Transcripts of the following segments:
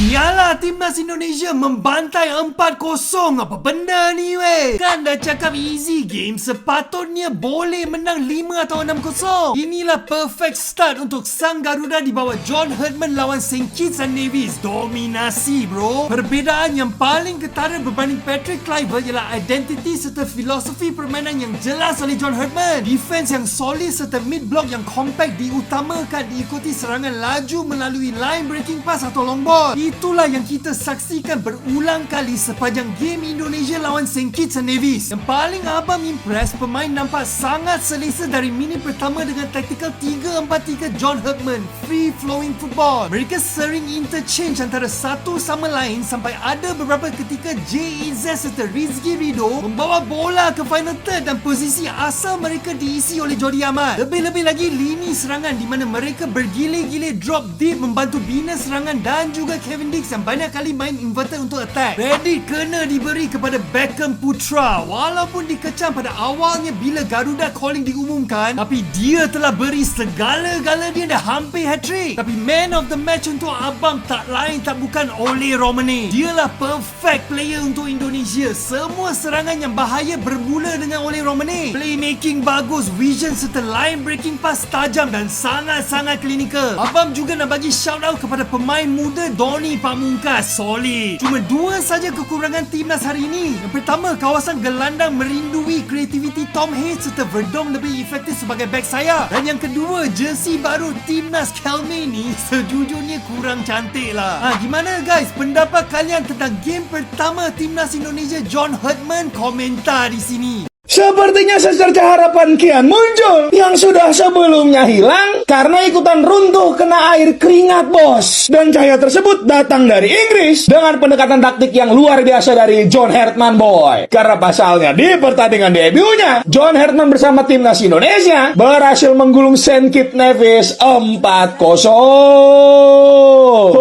Sialah, timnas Indonesia membantai 4-0. Apa benda ni weh? Kan dah cakap easy game, sepatutnya boleh menang 5 atau 6-0. Inilah perfect start untuk sang Garuda di bawah John Herdman lawan St. Kitts and Nevis. Dominasi bro. Perbezaan yang paling ketara berbanding Patrick Kluivert ialah identiti serta filosofi permainan yang jelas oleh John Herdman. Defense yang solid serta mid block yang compact diutamakan, diikuti serangan laju melalui line breaking pass atau long ball. Itulah yang kita saksikan berulang kali sepanjang game Indonesia lawan St. Kitts and Nevis. Yang paling abang impress, pemain nampak sangat selesa dari minit pertama dengan taktikal 3-4-3 John Herdman. Free flowing football. Mereka sering interchange antara satu sama lain sampai ada beberapa ketika JEZ serta Rizky Ridho membawa bola ke final third dan posisi asal mereka diisi oleh Jordi Amat. Lebih-lebih lagi lini serangan di mana mereka bergilir-gilir drop deep membantu bina serangan dan juga Kevin Dix yang banyak kali main inverted untuk attack. Credit kena diberi kepada Beckham Putra. Walaupun dikecam pada awalnya bila Garuda calling diumumkan, tapi dia telah beri segala-gala dia dah hampir hat-trick. Tapi man of the match untuk abang tak lain tak bukan Ole Romane. Dialah perfect player untuk Indonesia. Semua serangan yang bahaya bermula dengan Ole Romane. Playmaking bagus, vision serta line breaking pass tajam dan sangat-sangat klinikal. Abang juga nak bagi shout out kepada pemain muda Doni Pamungkas. Solid. Cuma dua saja kekurangan timnas hari ini. Yang pertama, kawasan gelandang merindui kreativiti Tom Hayes serta Verdong lebih efektif sebagai back sayap. Dan yang kedua, jersey baru timnas Kelme ni sejujurnya kurang cantik lah. Gimana guys pendapat kalian tentang game pertama timnas Indonesia John Herdman? Komentar di sini. Sepertinya secerca harapan kian muncul yang sudah sebelumnya hilang karena ikutan runtuh kena air keringat bos. Dan cahaya tersebut datang dari Inggris dengan pendekatan taktik yang luar biasa dari John Herdman boy. Karena pasalnya di pertandingan debutnya, John Herdman bersama timnas Indonesia berhasil menggulung St. Kitts Nevis 4-0.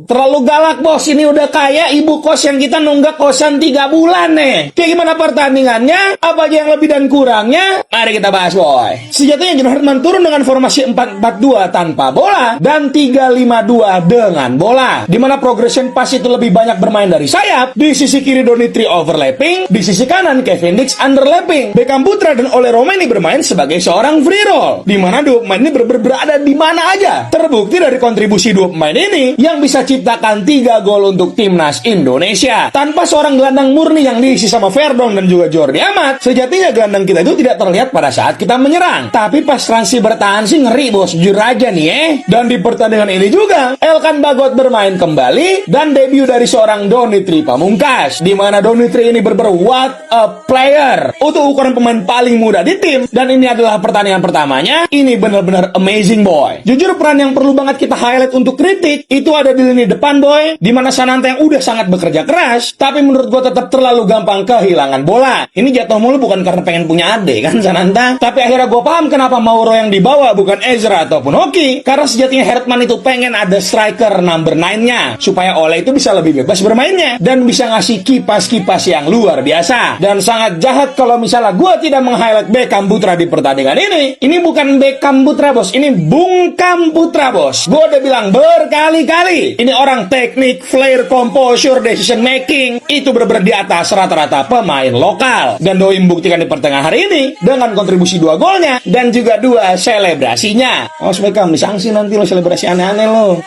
Terlalu galak bos, ini udah kayak ibu kos yang kita nunggak kosan 3 bulan nih. Kayak gimana pertandingannya? Apa aja yang lebih dan kurangnya? Mari kita bahas boy. Sejatinya John Herdman turun dengan formasi 4-4-2 tanpa bola dan 3-5-2 dengan bola, dimana progression pass itu lebih banyak bermain dari sayap. Di sisi kiri Donitri overlapping, di sisi kanan Kevin Dix underlapping. Beckham Putra dan Ole Romane bermain sebagai seorang free roll, dimana dua pemain ini berada di mana aja. Terbukti dari kontribusi dua pemain ini yang bisa ciptakan 3 gol untuk timnas Indonesia tanpa seorang gelandang murni yang diisi sama Verdong dan juga Jordi Amat. Sejatinya gelandang kita itu tidak terlihat pada saat kita menyerang, tapi pas transi bertahan sih ngeri bos, jujur aja nih Dan di pertandingan ini juga Elkan Bagot bermain kembali dan debut dari seorang Donitri Pamungkas, dimana Donitri ini what a player untuk ukuran pemain paling muda di tim. Dan ini adalah pertandingan pertamanya. Ini benar-benar amazing boy. Jujur peran yang perlu banget kita highlight untuk kritik itu ada di lini depan boy, dimana Sananta yang udah sangat bekerja keras, tapi menurut gue tetap terlalu gampang kehilangan bola. Ini jatuh mulu bukan karena pengen punya ade kan Sananta, tapi akhirnya gue paham kenapa Mauro yang dibawa bukan Ezra ataupun Hoki, karena sejatinya Herdman itu pengen ada striker number 9-nya supaya Ole itu bisa lebih bebas bermainnya dan bisa ngasih kipas-kipas yang luar biasa. Dan sangat jahat kalau misalnya gue tidak meng-highlight Beckham Putra di pertandingan ini. Ini bukan Beckham Putra bos, ini Bungkam Putra bos. Gue udah bilang berkali-kali, ini orang teknik, flair, composure, decision making itu benar-benar di atas rata-rata pemain lokal. Dan Doi membuktikan di pertengahan hari ini dengan kontribusi 2 golnya dan juga 2 selebrasinya. Oh Beckham disangsi nanti lo selebrasi aneh-aneh lo.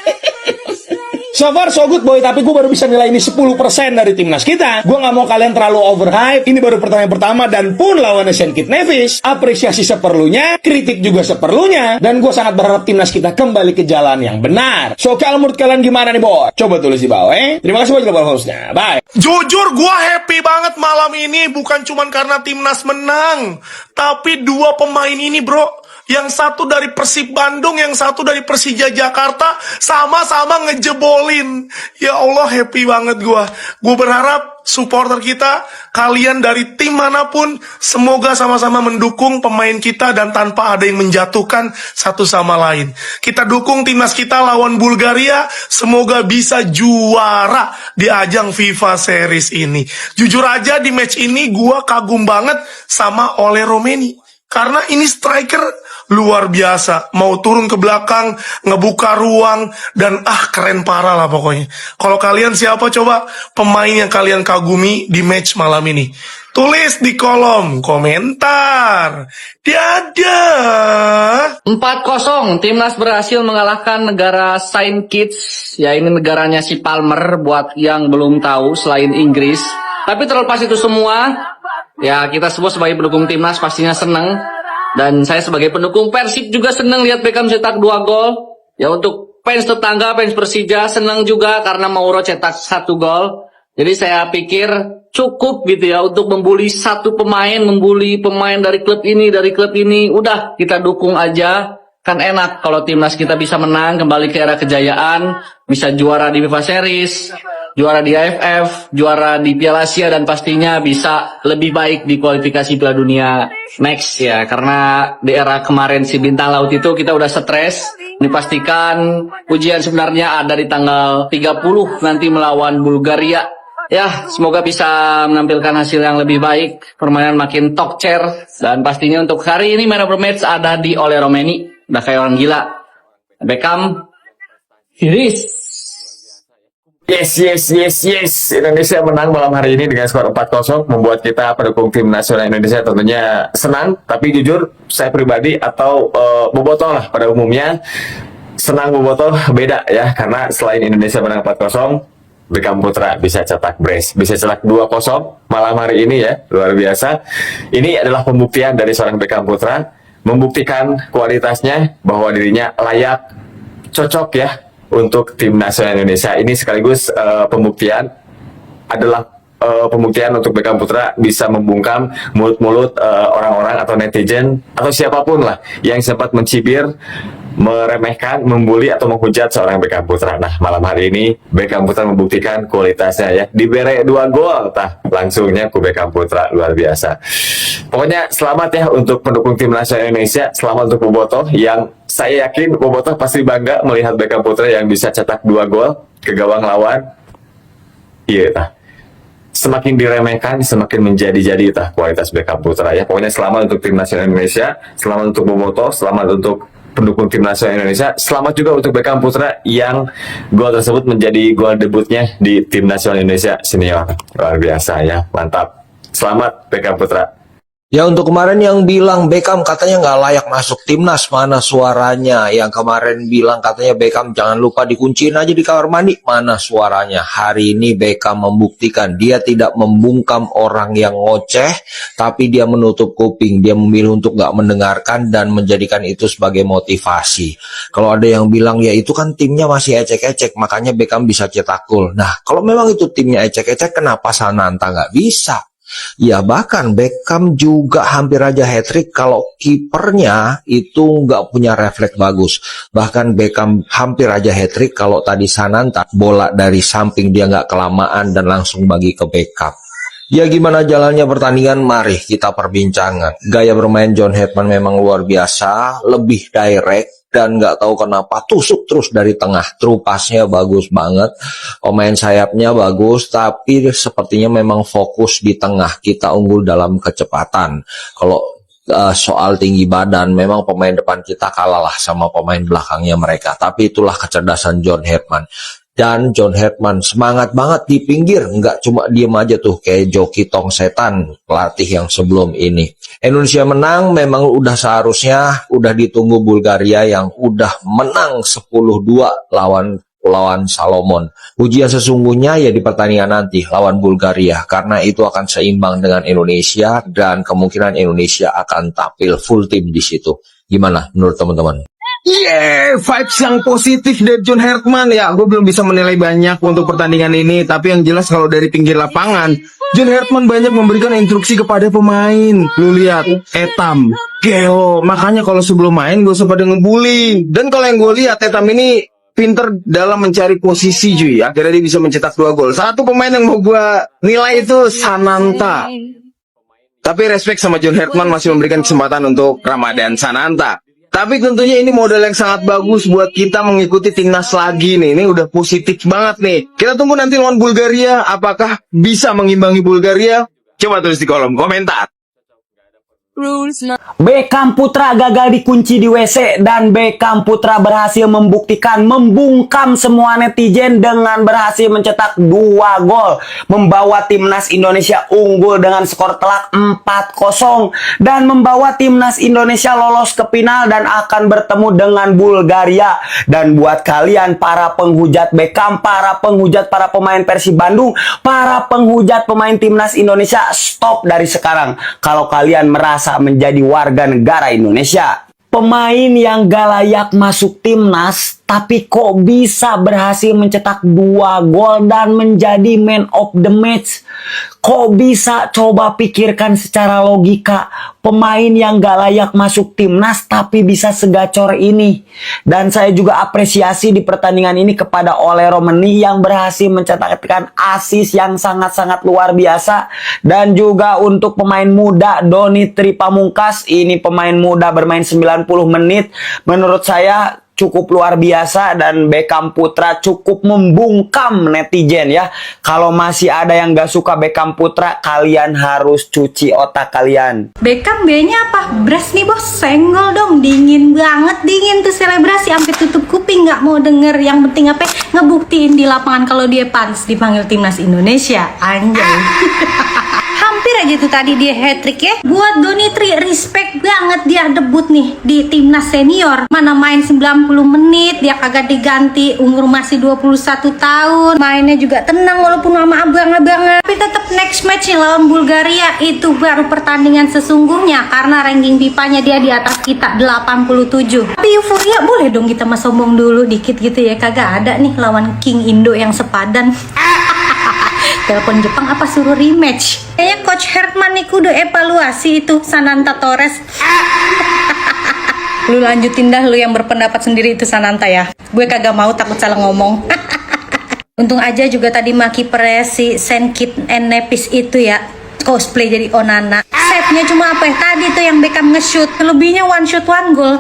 So far so good boy, tapi gue baru bisa nilai ini 10% dari timnas kita. Gue gak mau kalian terlalu overhype. Ini baru pertandingan pertama dan pun lawan St. Kitts Nevis. Apresiasi seperlunya, kritik juga seperlunya, dan gue sangat berharap timnas kita kembali ke jalan yang benar. So kalau menurut kalian gimana nih boy? Coba tulis di bawah Terima kasih buat global hostnya. Bye. Jujur gue happy banget malam ini, bukan cuman karena timnas menang, tapi 2 pemain ini bro, yang satu dari Persib Bandung, yang satu dari Persija Jakarta, sama-sama ngejebolin. Ya Allah, happy banget gue. Gue berharap supporter kita, kalian dari tim manapun, semoga sama-sama mendukung pemain kita dan tanpa ada yang menjatuhkan satu sama lain. Kita dukung timnas kita lawan Bulgaria, semoga bisa juara di ajang FIFA Series ini. Jujur aja di match ini gue kagum banget sama Ole Romane, karena ini striker luar biasa. Mau turun ke belakang, ngebuka ruang, dan keren parah lah pokoknya. Kalau kalian siapa coba pemain yang kalian kagumi di match malam ini? Tulis di kolom komentar. Dadah. 4-0, timnas berhasil mengalahkan negara Saint Kitts. Ya, ini negaranya si Palmer buat yang belum tahu selain Inggris. Tapi terlepas itu semua, ya kita semua sebagai pendukung timnas pastinya seneng. Dan saya sebagai pendukung Persib juga seneng lihat Beckham cetak 2 gol. Ya, untuk fans tetangga, fans Persija seneng juga karena Mauro cetak 1 gol. Jadi saya pikir cukup gitu ya untuk membuli satu pemain, membuli pemain dari klub ini. Udah kita dukung aja. Kan enak kalau timnas kita bisa menang, kembali ke era kejayaan, bisa juara di FIFA Series, juara di AFF, juara di Piala Asia, dan pastinya bisa lebih baik di kualifikasi Piala Dunia next ya. Karena di era kemarin si bintang laut itu kita udah stres. Dipastikan ujian sebenarnya ada di tanggal 30 nanti melawan Bulgaria. Ya, semoga bisa menampilkan hasil yang lebih baik, permainan makin tokcer, dan pastinya untuk hari ini man of the match ada di Ole Romeni. Udah kayak orang gila. Beckham, Iris. Yes. Indonesia menang malam hari ini dengan skor 4-0, membuat kita pendukung tim nasional Indonesia tentunya senang. Tapi jujur, saya pribadi atau bobotoh lah pada umumnya, senang bobotoh beda ya. Karena selain Indonesia menang 4-0, Beckham Putra bisa cetak brace, bisa cetak 2-0 malam hari ini ya, luar biasa. Ini adalah pembuktian dari seorang Beckham Putra, membuktikan kualitasnya bahwa dirinya layak, cocok ya untuk tim nasional Indonesia. Ini sekaligus pembuktian untuk Beckham Putra bisa membungkam mulut-mulut orang-orang atau netizen atau siapapun lah yang sempat mencibir, meremehkan, membuli atau menghujat seorang Beckham Putra. Nah, malam hari ini Beckham Putra membuktikan kualitasnya ya. Diberi 2 gol, langsungnya ke Beckham Putra, luar biasa. Pokoknya selamat ya untuk pendukung tim nasional Indonesia, selamat untuk Bobotoh yang saya yakin Bobotoh pasti bangga melihat Beckham Putra yang bisa cetak 2 gol ke gawang lawan. Iya, semakin diremehkan, semakin menjadi-jadi kualitas Beckham Putra ya. Pokoknya selamat untuk tim nasional Indonesia, selamat untuk Bobotoh, selamat untuk pendukung tim nasional Indonesia, selamat juga untuk Beckham Putra yang gol tersebut menjadi gol debutnya di tim nasional Indonesia senior. Luar biasa ya, mantap. Selamat Beckham Putra. Ya, untuk kemarin yang bilang Beckham katanya nggak layak masuk timnas, mana suaranya? Yang kemarin bilang katanya Beckham jangan lupa dikunciin aja di kamar mandi, mana suaranya? Hari ini Beckham membuktikan dia tidak membungkam orang yang ngoceh, tapi dia menutup kuping. Dia memilih untuk nggak mendengarkan dan menjadikan itu sebagai motivasi. Kalau ada yang bilang ya itu kan timnya masih ecek-ecek, makanya Beckham bisa cetak gol. Nah, kalau memang itu timnya ecek-ecek, kenapa Sananta nggak bisa? Ya, bahkan Beckham juga hampir aja hat-trick kalau kipernya itu nggak punya refleks bagus. Bahkan Beckham hampir aja hat-trick kalau tadi Sananta bola dari samping dia nggak kelamaan dan langsung bagi ke Beckham. Ya, gimana jalannya pertandingan? Mari kita perbincangkan. Gaya bermain John Hetman memang luar biasa, lebih direct. Dan nggak tahu kenapa tusuk terus dari tengah. True pass-nya bagus banget, pemain sayapnya bagus, tapi sepertinya memang fokus di tengah. Kita unggul dalam kecepatan. Kalau soal tinggi badan, memang pemain depan kita kalah lah sama pemain belakangnya mereka. Tapi itulah kecerdasan John Hetman. Dan John Hetman semangat banget di pinggir, nggak cuma diem aja tuh kayak Joki Tong Setan, pelatih yang sebelum ini. Indonesia menang, memang udah seharusnya, udah ditunggu Bulgaria yang udah menang 10-2 lawan Salomon. Ujian sesungguhnya ya di pertandingan nanti lawan Bulgaria, karena itu akan seimbang dengan Indonesia dan kemungkinan Indonesia akan tampil full tim di situ. Gimana menurut teman-teman? Vibes yang positif dari John Hetman ya. Gue belum bisa menilai banyak untuk pertandingan ini, tapi yang jelas kalau dari pinggir lapangan, John Hetman banyak memberikan instruksi kepada pemain. Lu lihat, Etam, Geo, makanya kalau sebelum main gak usah pada ngebully. Dan kalau yang gue lihat, Etam ini pinter dalam mencari posisi cuy. Akhirnya dia bisa mencetak 2 gol. Satu pemain yang mau gue nilai itu Sananta. Tapi respect sama John Hetman masih memberikan kesempatan untuk Ramadan Sananta. Tapi tentunya ini modal yang sangat bagus buat kita mengikuti timnas lagi nih. Ini udah positif banget nih. Kita tunggu nanti lawan Bulgaria. Apakah bisa mengimbangi Bulgaria? Coba tulis di kolom komentar. Beckham Putra gagal dikunci di WC dan Beckham Putra berhasil membuktikan membungkam semua netizen dengan berhasil mencetak 2 gol, membawa timnas Indonesia unggul dengan skor telak 4-0 dan membawa timnas Indonesia lolos ke final dan akan bertemu dengan Bulgaria. Dan buat kalian para penghujat Beckham, para penghujat para pemain Persib Bandung, para penghujat pemain timnas Indonesia, stop dari sekarang kalau kalian merasa menjadi warga negara Indonesia. Pemain yang gak layak masuk timnas tapi kok bisa berhasil mencetak 2 gol dan menjadi man of the match. Kok bisa? Coba pikirkan secara logika. Pemain yang gak layak masuk timnas tapi bisa segacor ini. Dan saya juga apresiasi di pertandingan ini kepada Ole Romeni yang berhasil mencetakkan assist yang sangat-sangat luar biasa. Dan juga untuk pemain muda Doni Tri Pamungkas. Ini pemain muda bermain 90 menit. Menurut saya cukup luar biasa dan Beckham Putra cukup membungkam netizen ya. Kalau masih ada yang gak suka Beckham Putra, kalian harus cuci otak kalian. Beckham B-nya apa? Bres nih bos, senggol dong, dingin banget, dingin tuh selebrasi sampai tutup kuping nggak mau denger. Yang penting apa? Ngebuktiin di lapangan kalau dia pantas dipanggil timnas Indonesia, anjay. Hampir aja tuh tadi dia hat-trick ya. Buat Doni Tri, respect banget dia debut nih di timnas senior. Mana main 90 menit, dia kagak diganti, umur masih 21 tahun. Mainnya juga tenang walaupun sama abang-abang. Tapi tetap next match nih lawan Bulgaria itu baru pertandingan sesungguhnya karena ranking FIFA-nya dia di atas kita 87. Tapi euforia boleh dong kita mas sombong dulu dikit gitu ya. Kagak ada nih lawan King Indo yang sepadan. Telepon Jepang apa suruh rematch? Kayaknya Coach Herman nih kudu evaluasi itu Sananta Torres. Lu lanjutin dah lu yang berpendapat sendiri itu Sananta ya. Gue kagak mau takut salah ngomong. Untung aja juga tadi Maki Perez si Senkit and Nepis itu ya cosplay jadi Onana. Save-nya cuma apa ya? Tadi tuh yang Beckham nge-shoot. Lebihnya one shot one goal.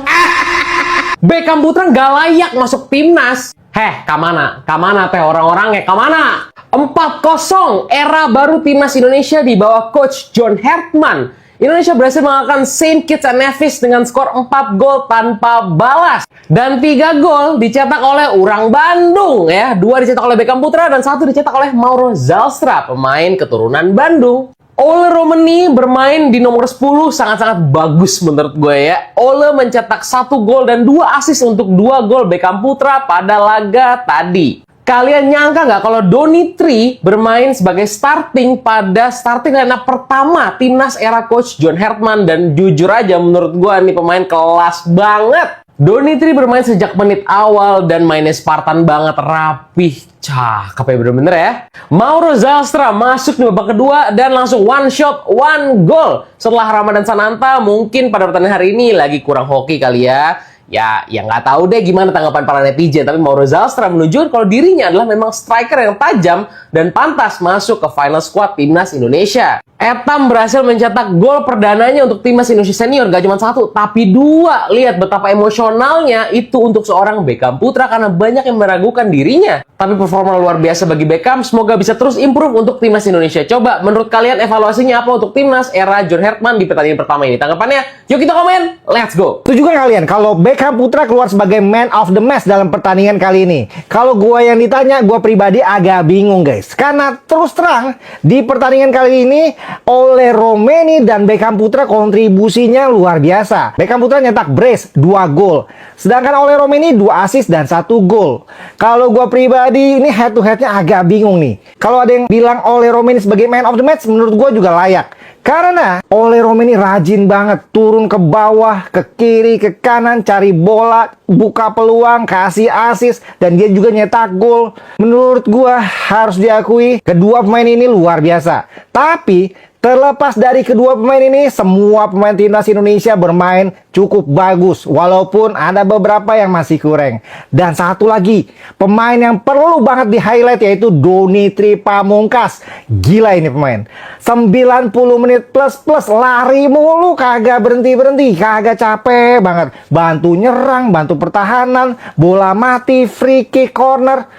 Beckham Putra gak layak masuk timnas. Heh, kamana? Kamana teh orang-orangnya? Kamana? 4-0 era baru timnas Indonesia di bawah coach John Hertman. Indonesia berhasil mengalahkan Saint Kitts and Nevis dengan skor 4 gol tanpa balas. Dan 3 gol dicetak oleh orang Bandung ya. 2 dicetak oleh Beckham Putra dan 1 dicetak oleh Mauro Zalstra, pemain keturunan Bandung. Ole Romeni bermain di nomor 10 sangat-sangat bagus menurut gue ya. Ole mencetak 1 gol dan 2 assist untuk 2 gol Beckham Putra pada laga tadi. Kalian nyangka nggak kalau Doni Tri bermain sebagai starting pada starting lineup pertama timnas era coach John Hertman, dan jujur aja menurut gue nih pemain kelas banget. Doni Tri bermain sejak menit awal dan mainnya Spartan banget, rapih, cakep ya bener-bener ya. Mauro Zalstra masuk di babak kedua dan langsung one shot, one goal. Setelah Ramadan Sananta mungkin pada pertandingan hari ini lagi kurang hoki kali ya. Ya nggak tahu deh gimana tanggapan para netizen, tapi Mauro Zalstra menunjukkan kalau dirinya adalah memang striker yang tajam dan pantas masuk ke final squad timnas Indonesia. Etam berhasil mencetak gol perdananya untuk timnas Indonesia senior, gak cuma 1 tapi 2. Lihat betapa emosionalnya itu untuk seorang Beckham Putra karena banyak yang meragukan dirinya. Tapi performa luar biasa bagi Beckham, semoga bisa terus improve untuk timnas Indonesia. Coba menurut kalian evaluasinya apa untuk timnas era John Hertman di pertandingan pertama ini? Tanggapannya yuk kita komen, let's go. Setuju kan kalian kalau Beckham Putra keluar sebagai man of the match dalam pertandingan kali ini? Kalau gue yang ditanya, gue pribadi agak bingung guys. Karena terus terang di pertandingan kali ini Ole Romeni dan Beckham Putra kontribusinya luar biasa. Beckham Putra nyetak brace 2 gol, sedangkan Ole Romeni 2 assist dan 1 gol. Kalau gue pribadi ini head to headnya agak bingung nih. Kalau ada yang bilang Ole Romeni sebagai man of the match, menurut gue juga layak. Karena Ole Romeni rajin banget turun ke bawah, ke kiri, ke kanan, cari bola, buka peluang, kasih assist, dan dia juga nyetak gol. Menurut gua harus diakui kedua pemain ini luar biasa. Tapi terlepas dari kedua pemain ini, semua pemain timnas Indonesia bermain cukup bagus, walaupun ada beberapa yang masih kurang. Dan satu lagi, pemain yang perlu banget di highlight yaitu Doni Tri Pamungkas. Gila ini pemain, 90 menit plus lari mulu, kagak berhenti, kagak capek banget. Bantu nyerang, bantu pertahanan, bola mati, free kick, corner.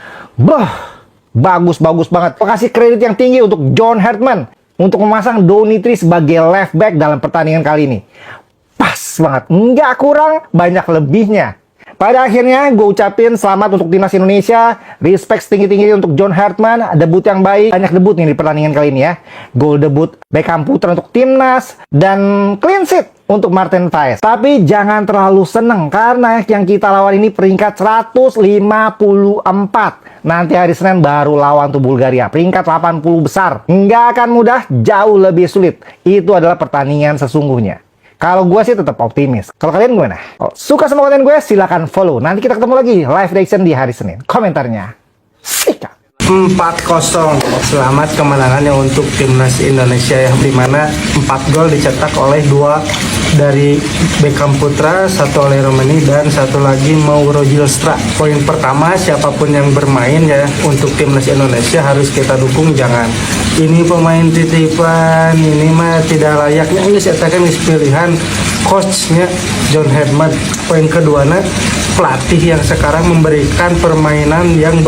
Bagus banget. Kasih kredit yang tinggi untuk John Hertman. untuk memasang Donitri sebagai left back dalam pertandingan kali ini. Pas banget, nggak kurang, banyak lebihnya. Pada akhirnya gue ucapin selamat untuk timnas Indonesia, respect setinggi-tinggi untuk John Hartman, debut yang baik, banyak debut nih di pertandingan kali ini ya. Gol debut Beckham Putra untuk timnas, dan clean sheet untuk Martin Paes. Tapi jangan terlalu seneng, karena yang kita lawan ini peringkat 154. Nanti hari Senin baru lawan tuh Bulgaria, peringkat 80 besar. Nggak akan mudah, jauh lebih sulit. Itu adalah pertandingan sesungguhnya. Kalau gue sih tetap optimis. Kalau kalian gimana? Suka sama konten gue? Silahkan follow. Nanti kita ketemu lagi live reaction di hari Senin. Komentarnya sikat. 4-0. Selamat kemenangannya untuk timnas Indonesia yang dimana 4 gol dicetak oleh 2 dari Beckham Putra, 1 oleh Romani, dan 1 lagi Mauro Gilstra. Poin pertama, siapapun yang bermain ya untuk timnas Indonesia harus kita dukung. Jangan ini pemain titipan, ini mah tidak layaknya. Ini saya katakan pilihan coachnya John Hartman. Poin kedua, pelatih yang sekarang memberikan permainan yang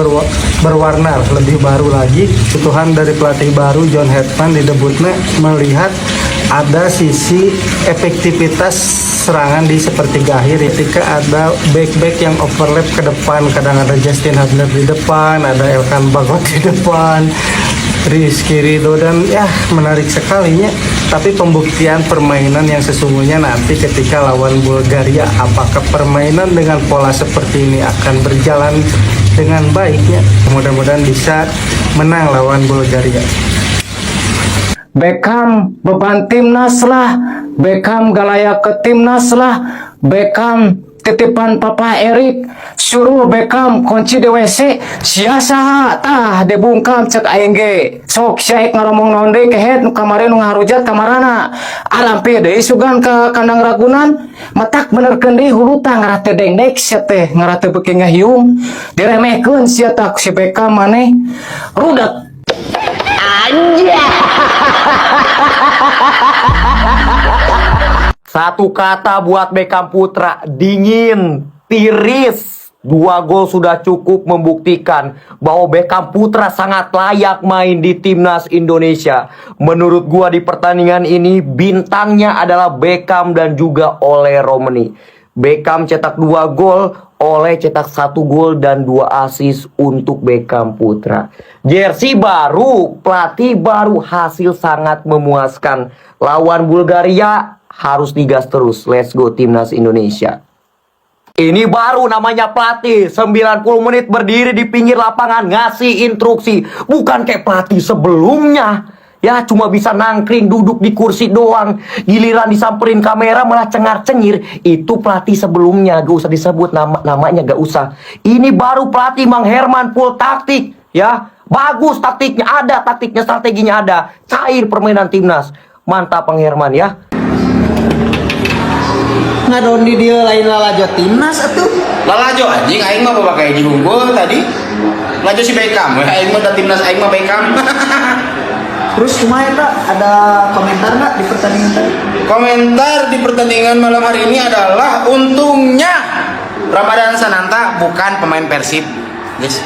berwarna, lebih baru lagi. Kebutuhan dari pelatih baru John Hartman di debutnya melihat ada sisi efektivitas serangan di sepertiga akhir ketika ada back-back yang overlap ke depan. Kadang ada Justin Hubner di depan, ada Elkan Bagot di depan, Rizky Ridho, dan ya menarik sekalinya. Tapi pembuktian permainan yang sesungguhnya nanti ketika lawan Bulgaria, apakah permainan dengan pola seperti ini akan berjalan dengan baiknya. Mudah-mudahan bisa menang lawan Bulgaria. Beckham beban timnas lah, Beckham gak layak ke timnas lah, Beckham titipan Papa Erik, suruh Beckham kunci di WC, siasa tah dibungkam cek aing ge. Sok syaik ngaromong naon deui kehet nu kamari nu ngaharujat kamarana. Alampi deui sugan ke kandang Ragunan, matak benerkeun deui hulu tah ngaran teu dengdek sia teh, ngaran teu beuki ngahiung. Diremehkeun sia tah si Beckham maneh. Rudak Satu kata buat Beckham Putra, dingin, tiris. 2 gol sudah cukup membuktikan bahwa Beckham Putra sangat layak main di timnas Indonesia. Menurut gua di pertandingan ini bintangnya adalah Beckham dan juga Ole Romani. Beckham cetak 2 gol, Ole cetak 1 gol dan 2 assist untuk Beckham Putra. Jersey baru, pelatih baru, hasil sangat memuaskan. Lawan Bulgaria harus digas terus. Let's go timnas Indonesia. Ini baru namanya pelatih, 90 menit berdiri di pinggir lapangan ngasih instruksi. Bukan kayak pelatih sebelumnya. Ya cuma bisa nangkring duduk di kursi doang. Giliran disamperin kamera malah cengar-cengir. Itu pelatih sebelumnya, gak usah disebut namanya, gak usah. Ini baru pelatih Mang Herman full taktik. Ya bagus taktiknya ada, taktiknya strateginya ada. Cair permainan timnas. Mantap Mang Herman ya. Ngadon di dia lain lalajo timnas atuh. Lalajo anjing aing mah pakai junggul tadi. Lajo si Beckham, aing mah timnas aing mah Beckham. Terus kumaha eta ada komentar nggak di pertandingan tadi? Komentar di pertandingan malam hari ini adalah untungnya Ramadan Sananta bukan pemain Persib, guys.